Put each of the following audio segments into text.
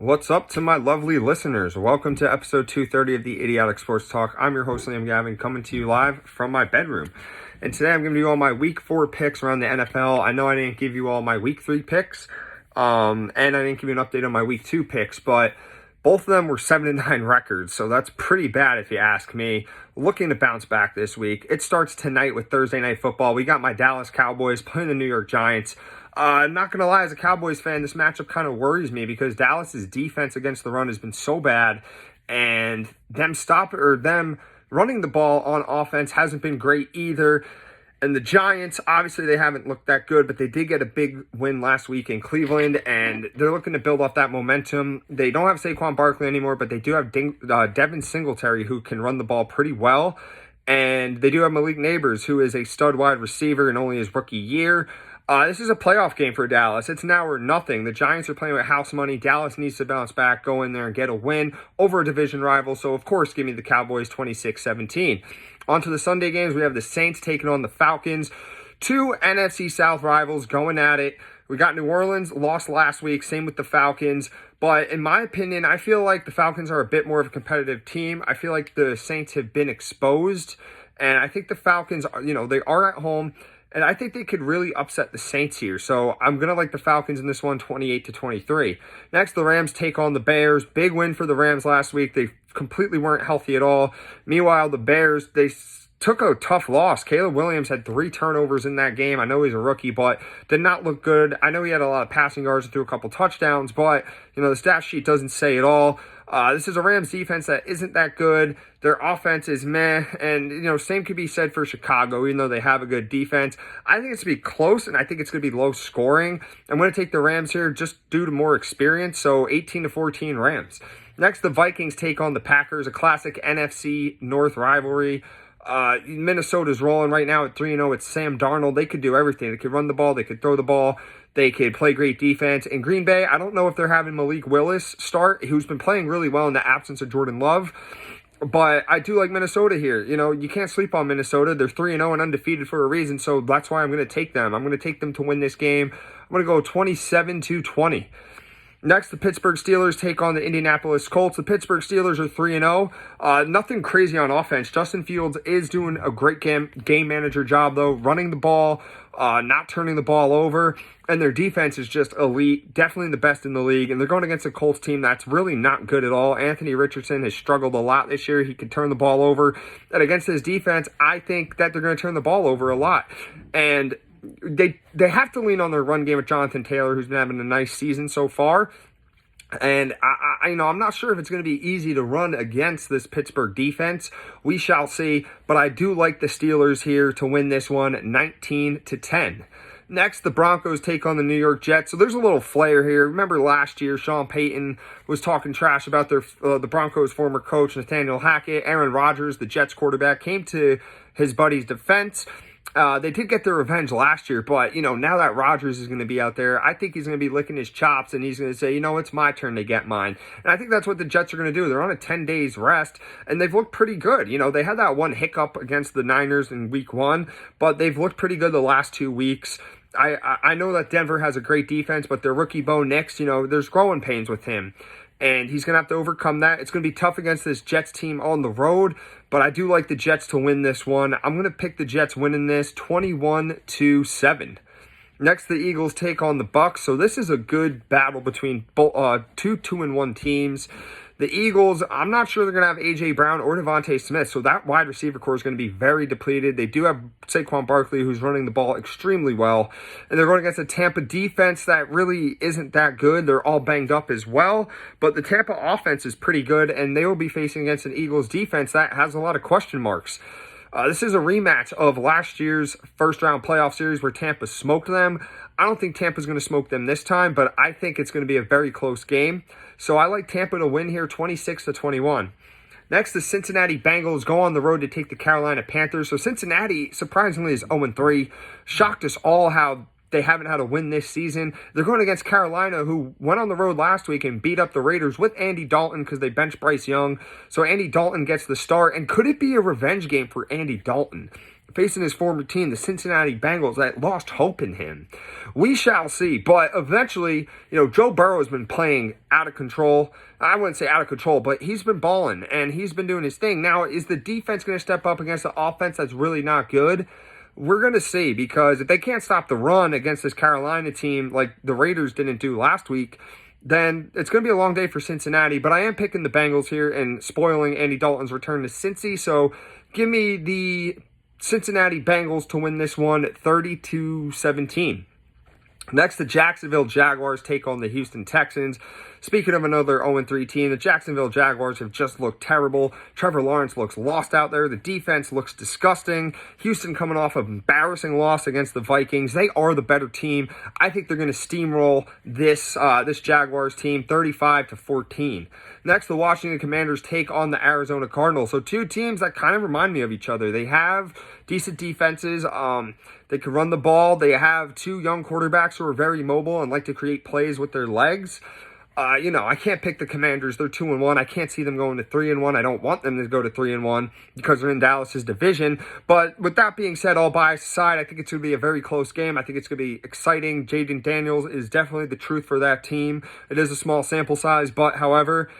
What's up to my lovely listeners? Welcome to episode 230 of the Idiotic Sports Talk. I'm your host, Liam Gavin, coming to you live from my bedroom. And today I'm going to do all my week 4 picks around the NFL. I know I didn't give you all my week 3 picks, and I didn't give you an update on my week 2 picks, but both of them were 7-9 records, so that's pretty bad if you ask me. Looking to bounce back this week. It starts tonight with Thursday Night Football. We got my Dallas Cowboys playing the New York Giants. I'm not going to lie, as a Cowboys fan, this matchup kind of worries me because Dallas's defense against the run has been so bad, and them running the ball on offense hasn't been great either. And the Giants, obviously they haven't looked that good, but they did get a big win last week in Cleveland, and they're looking to build off that momentum. They don't have Saquon Barkley anymore, but they do have Devin Singletary, who can run the ball pretty well. And they do have Malik Nabers, who is a stud wide receiver in only his rookie year. This is a playoff game for Dallas. It's now or nothing. The Giants are playing with house money. Dallas needs to bounce back, go in there and get a win over a division rival. So, of course, give me the Cowboys 26-17. On to the Sunday games. We have the Saints taking on the Falcons. 2 NFC South rivals going at it. We got New Orleans, lost last week. Same with the Falcons. But in my opinion, I feel like the Falcons are a bit more of a competitive team. I feel like the Saints have been exposed. And I think the Falcons, they are at home. And I think they could really upset the Saints here. So I'm going to like the Falcons in this one, 28-23. Next, the Rams take on the Bears. Big win for the Rams last week. They completely weren't healthy at all. Meanwhile, the Bears, they took a tough loss. Caleb Williams had 3 turnovers in that game. I know he's a rookie, but did not look good. I know he had a lot of passing yards and threw a couple touchdowns, but, the stat sheet doesn't say it all. This is a Rams defense that isn't that good. Their offense is meh, and, same could be said for Chicago, even though they have a good defense. I think it's going to be close, and I think it's going to be low scoring. I'm going to take the Rams here just due to more experience, so 18-14 Rams. Next, the Vikings take on the Packers, a classic NFC North rivalry. Minnesota's rolling right now at 3-0. It's Sam Darnold. They could do everything. They could run the ball. They could throw the ball. They could play great defense. In Green Bay, I don't know if they're having Malik Willis start, who's been playing really well in the absence of Jordan Love. But I do like Minnesota here. You can't sleep on Minnesota. They're 3-0 and undefeated for a reason, so that's why I'm going to take them. I'm going to take them to win this game. I'm going to go 27-20. Next, the Pittsburgh Steelers take on the Indianapolis Colts. The Pittsburgh Steelers are 3-0. Nothing crazy on offense. Justin Fields is doing a great game manager job, though, running the ball, not turning the ball over. And their defense is just elite, definitely the best in the league. And they're going against a Colts team that's really not good at all. Anthony Richardson has struggled a lot this year. He can turn the ball over. And against his defense, I think that they're going to turn the ball over a lot. And they have to lean on their run game with Jonathan Taylor, who's been having a nice season so far. And I'm not sure if it's going to be easy to run against this Pittsburgh defense. We shall see. But I do like the Steelers here to win this one, 19-10. Next, the Broncos take on the New York Jets. So there's a little flair here. Remember last year, Sean Payton was talking trash about the Broncos' former coach, Nathaniel Hackett. Aaron Rodgers, the Jets quarterback, came to his buddy's defense. They did get their revenge last year, but, now that Rodgers is going to be out there, I think he's going to be licking his chops, and he's going to say, it's my turn to get mine. And I think that's what the Jets are going to do. They're on a 10 days rest, and they've looked pretty good. They had that one hiccup against the Niners in week 1, but they've looked pretty good the last 2 weeks. I know that Denver has a great defense, but their rookie Bo Nix, there's growing pains with him. And he's going to have to overcome that. It's going to be tough against this Jets team on the road, but I do like the Jets to win this one. I'm going to pick the Jets winning this 21-7. Next, the Eagles take on the Bucs. So this is a good battle between two 2-1 teams. The Eagles, I'm not sure they're going to have A.J. Brown or Devontae Smith, so that wide receiver core is going to be very depleted. They do have Saquon Barkley, who's running the ball extremely well, and they're going against a Tampa defense that really isn't that good. They're all banged up as well, but the Tampa offense is pretty good, and they will be facing against an Eagles defense that has a lot of question marks. This is a rematch of last year's first-round playoff series where Tampa smoked them. I don't think Tampa's going to smoke them this time, but I think it's going to be a very close game. So I like Tampa to win here 26-21. Next, the Cincinnati Bengals go on the road to take the Carolina Panthers. So Cincinnati, surprisingly, is 0-3. Shocked us all how they haven't had a win this season. They're going against Carolina, who went on the road last week and beat up the Raiders with Andy Dalton because they benched Bryce Young. So Andy Dalton gets the start. And could it be a revenge game for Andy Dalton? facing his former team, the Cincinnati Bengals, that lost hope in him. We shall see. But eventually, Joe Burrow has been playing out of control. I wouldn't say out of control, but he's been balling, and he's been doing his thing. Now, is the defense going to step up against the offense that's really not good? We're going to see, because if they can't stop the run against this Carolina team like the Raiders didn't do last week, then it's going to be a long day for Cincinnati. But I am picking the Bengals here and spoiling Andy Dalton's return to Cincy. So give me the Cincinnati Bengals to win this one 30-17. Next, the Jacksonville Jaguars take on the Houston Texans. Speaking of another 0-3 team, the Jacksonville Jaguars have just looked terrible. Trevor Lawrence looks lost out there. The defense looks disgusting. Houston coming off an embarrassing loss against the Vikings. They are the better team. I think they're going to steamroll this Jaguars team 35-14. Next, the Washington Commanders take on the Arizona Cardinals. So two teams that kind of remind me of each other. They have decent defenses. They can run the ball. They have two young quarterbacks who are very mobile and like to create plays with their legs. I can't pick the Commanders. They're 2-1. I can't see them going to 3-1. I don't want them to go to 3-1 because they're in Dallas's division. But with that being said, all bias aside, I think it's going to be a very close game. I think it's going to be exciting. Jaden Daniels is definitely the truth for that team. It is a small sample size, but however,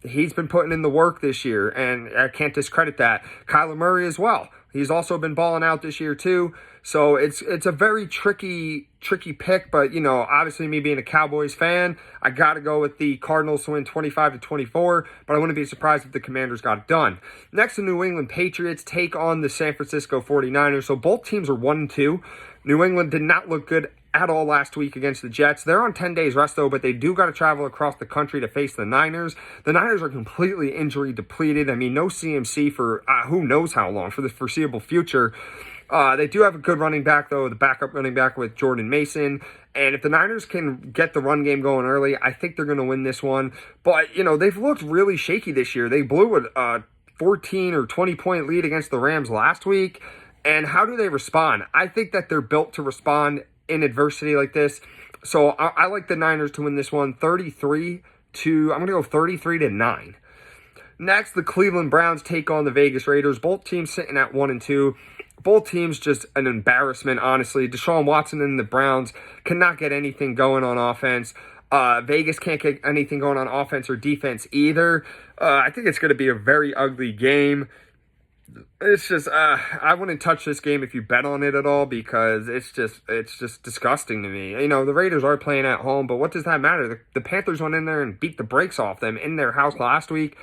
he's been putting in the work this year, and I can't discredit that. Kyler Murray as well. He's also been balling out this year too. So it's a very tricky pick, but obviously me being a Cowboys fan, I got to go with the Cardinals to win 25-24, but I wouldn't be surprised if the Commanders got it done. Next, the New England Patriots take on the San Francisco 49ers. So both teams are 1-2. New England did not look good at all last week against the Jets. They're on 10 days rest though, but they do got to travel across the country to face the Niners. The Niners are completely injury depleted. I mean, no CMC for who knows how long, for the foreseeable future. They do have a good running back, though, the backup running back with Jordan Mason. And if the Niners can get the run game going early, I think they're going to win this one. But, they've looked really shaky this year. They blew a 14 or 20-point lead against the Rams last week. And how do they respond? I think that they're built to respond in adversity like this. So I like the Niners to win this one 33-9. I'm going to go 33-9. Next, the Cleveland Browns take on the Vegas Raiders. Both teams sitting at 1-2. Both teams just an embarrassment, honestly. Deshaun Watson and the Browns cannot get anything going on offense. Vegas can't get anything going on offense or defense either. I think it's going to be a very ugly game. It's just, I wouldn't touch this game if you bet on it at all, because it's just disgusting to me. The Raiders are playing at home, but what does that matter? The Panthers went in there and beat the brakes off them in their house last week.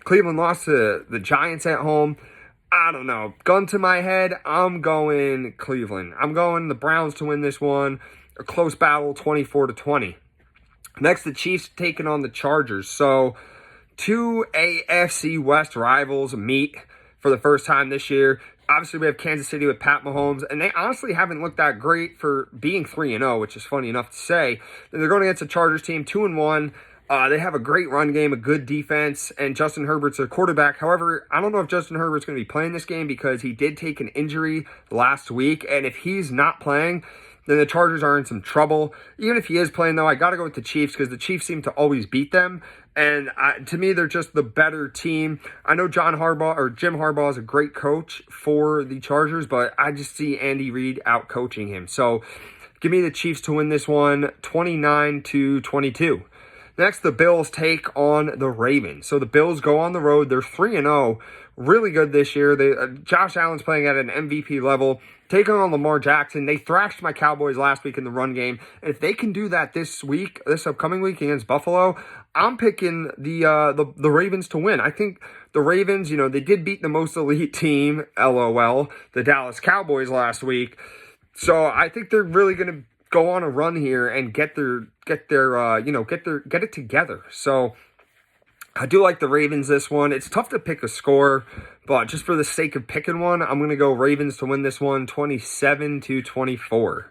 Cleveland lost to the Giants at home. I don't know. Gun to my head, I'm going Cleveland. I'm going the Browns to win this one. A close battle, 24-20. Next, the Chiefs taking on the Chargers. So, two AFC West rivals meet for the first time this year. Obviously, we have Kansas City with Pat Mahomes, and they honestly haven't looked that great for being 3-0, which is funny enough to say. They're going against a Chargers team, 2-1. They have a great run game, a good defense, and Justin Herbert's their quarterback. However, I don't know if Justin Herbert's going to be playing this game because he did take an injury last week, and if he's not playing, then the Chargers are in some trouble. Even if he is playing, though, I got to go with the Chiefs because the Chiefs seem to always beat them, and to me, they're just the better team. I know Jim Harbaugh is a great coach for the Chargers, but I just see Andy Reid out-coaching him. So, give me the Chiefs to win this one, 29-22. Next, the Bills take on the Ravens. So the Bills go on the road. They're 3-0, really good this year. Josh Allen's playing at an MVP level, taking on Lamar Jackson. They thrashed my Cowboys last week in the run game. And if they can do that this upcoming week against Buffalo, I'm picking the Ravens to win. I think the Ravens, they did beat the most elite team, LOL, the Dallas Cowboys last week. So I think they're really going to go on a run here and get it together. So I do like the Ravens this one. It's tough to pick a score, but just for the sake of picking one, I'm going to go Ravens to win this one 27-24.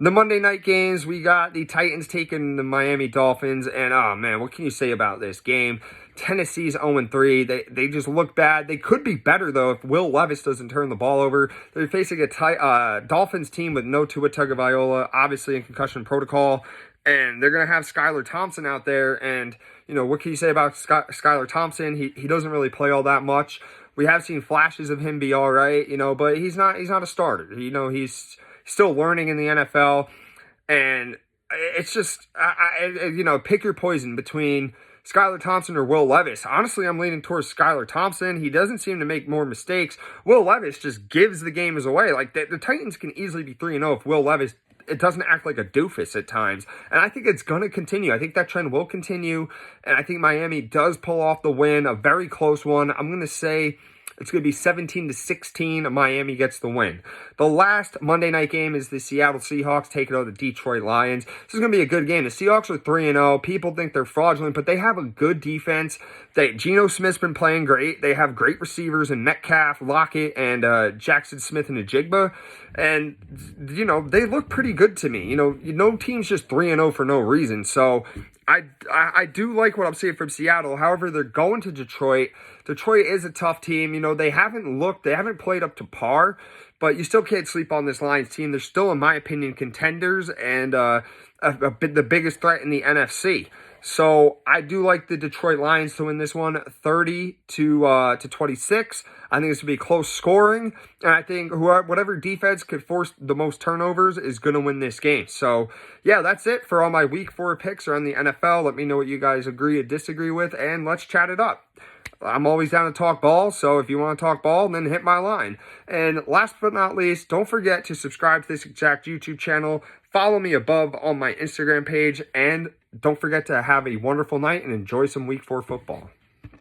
The Monday night games, we got the Titans taking the Miami Dolphins, and oh man, what can you say about this game? Tennessee's 0-3. They just look bad. They could be better, though, if Will Levis doesn't turn the ball over. They're facing a Dolphins team with no Tua Tagovailoa, obviously in concussion protocol. and they're going to have Skylar Thompson out there. And, what can you say about Skylar Thompson? He doesn't really play all that much. We have seen flashes of him be all right, but he's not a starter. He's still learning in the NFL. And it's just, pick your poison between Skylar Thompson or Will Levis. Honestly, I'm leaning towards Skylar Thompson. He doesn't seem to make more mistakes. Will Levis just gives the games away. Like, the Titans can easily be 3-0 if Will Levis, it doesn't act like a doofus at times. And I think it's going to continue. I think that trend will continue. And I think Miami does pull off the win, a very close one. I'm going to say it's going to be 17-16. Miami gets the win. The last Monday night game is the Seattle Seahawks taking on the Detroit Lions. This is going to be a good game. The Seahawks are 3-0. People think they're fraudulent, but they have a good defense. Geno Smith's been playing great. They have great receivers in Metcalf, Lockett, and Jackson Smith and Ajigba. And, they look pretty good to me. No team's just 3-0 for no reason. So I do like what I'm seeing from Seattle. However, they're going to Detroit. Detroit is a tough team. They haven't played up to par, but you still can't sleep on this Lions team. They're still, in my opinion, contenders and the biggest threat in the NFC. So I do like the Detroit Lions to win this one 30-26. I think it's going to be close scoring. And I think whatever defense could force the most turnovers is going to win this game. So, yeah, that's it for all my Week 4 picks around the NFL. Let me know what you guys agree or disagree with, and let's chat it up. I'm always down to talk ball, so if you want to talk ball, then hit my line. And last but not least, don't forget to subscribe to this exact YouTube channel. Follow me above on my Instagram page, and don't forget to have a wonderful night and enjoy some Week 4 football.